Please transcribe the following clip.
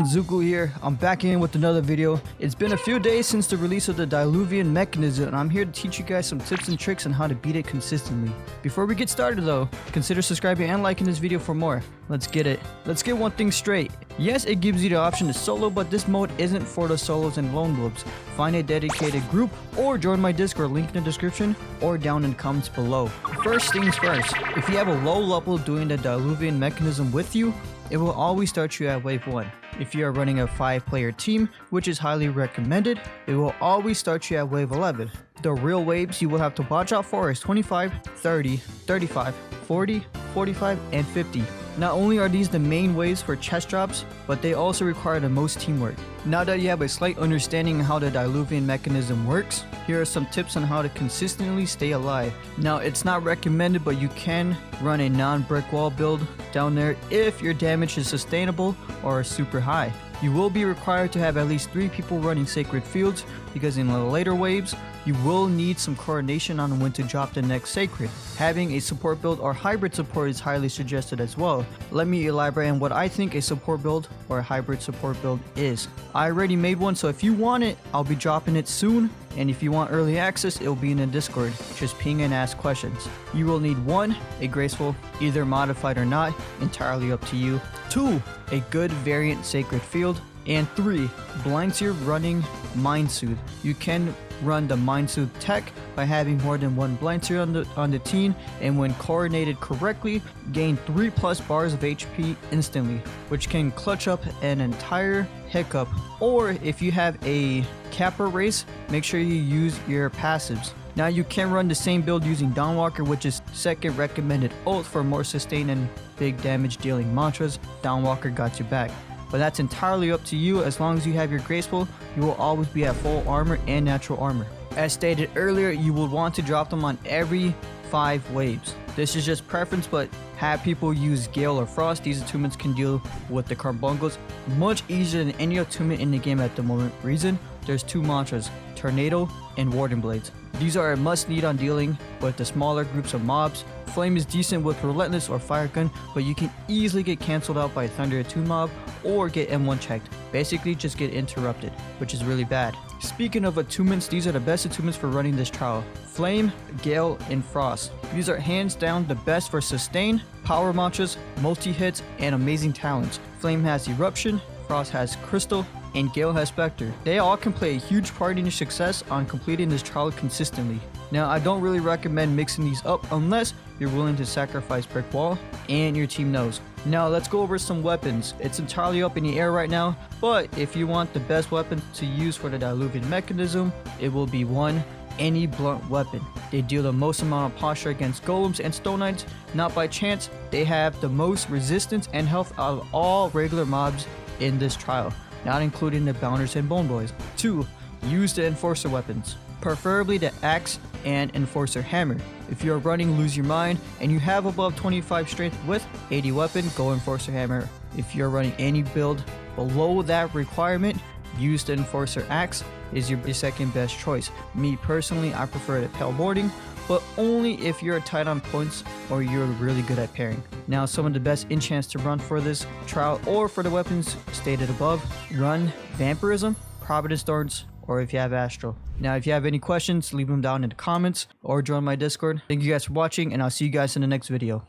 everyone, zuukle here. I'm back in with another video. It's been a few days since the release of the Diluvian mechanism, and I'm here to teach you guys some tips and tricks on how to beat it consistently. Before we get started though, consider subscribing and liking this video for more. Let's get it. Let's get one thing straight. Yes, it gives you the option to solo, but this mode isn't for the solos and lone wolves. Find a dedicated group or join my Discord, link in the description or down in the comments below. First things first, if you have a low level doing the Diluvian mechanism with you, it will always start you at wave 1. If you are running a 5-player team, which is highly recommended, it will always start you at wave 11. The real waves you will have to watch out for is 25, 30, 35, 40, 45, and 50. Not only are these the main waves for chest drops, but they also require the most teamwork. Now that you have a slight understanding of how the Diluvian mechanism works, here are some tips on how to consistently stay alive. Now, it's not recommended, but you can run a non-brick wall build down there if your damage is sustainable or super high. You will be required to have at least 3 people running sacred fields, because in the later waves, you will need some coordination on when to drop the next sacred. Having a support build or hybrid support is highly suggested as well. Let me elaborate on what I think a support build or a hybrid support build is. I already made one, so if you want it, I'll be dropping it soon. And if you want early access, it will be in the Discord. Just ping and ask questions. You will need 1, a graceful, either modified or not, entirely up to you. 2, a good variant sacred field. And 3, blind seer running mind soothe. You can run the mind soothe tech by having more than 1 blind seer on the team, and when coordinated correctly, gain 3+ bars of HP instantly, which can clutch up an entire hiccup. Or if you have a capper race, make sure you use your passives. Now you can run the same build using Dawnwalker, which is second recommended ult for more sustain and big damage dealing mantras. Dawnwalker got you back. But that's entirely up to you. As long as you have your graceful, you will always be at full armor and natural armor. As stated earlier, you would want to drop them on every 5 waves. This is just preference, but have people use Gale or Frost. These attunements can deal with the carbuncles much easier than any attunement in the game at the moment. Reason? There's 2 mantras, Tornado and Warden Blades. These are a must need on dealing with the smaller groups of mobs. Flame is decent with Relentless or Fire Gun, but you can easily get cancelled out by a Thunder Attune mob or get M1 checked. Basically just get interrupted, which is really bad. Speaking of attunements, these are the best attunements for running this trial. Flame, Gale, and Frost. These are hands down the best for sustain, power mantras, multi-hits, and amazing talents. Flame has Eruption, Frost has Crystal, and Gale has Spectre. They all can play a huge part in your success on completing this trial consistently. Now, I don't really recommend mixing these up unless you're willing to sacrifice brick wall and your team knows. Now, let's go over some weapons. It's entirely up in the air right now, but if you want the best weapon to use for the Diluvian mechanism, it will be 1, any blunt weapon. They deal the most amount of posture against golems and stone knights. Not by chance, they have the most resistance and health out of all regular mobs in this trial, not including the bounders and bone boys. 2, use the enforcer weapons, preferably the axe and enforcer hammer. If you're running Lose Your Mind and you have above 25 strength with 80 weapon, go enforcer hammer. If you're running any build below that requirement, use the enforcer axe is your second best choice. Me personally, I prefer the pale boarding, but only if you're tight on points or you're really good at pairing. Now, some of the best enchants to run for this trial or for the weapons stated above, run Vampirism, Providence Thorns, or if you have Astral. Now, if you have any questions, leave them down in the comments or join my Discord. Thank you guys for watching, and I'll see you guys in the next video.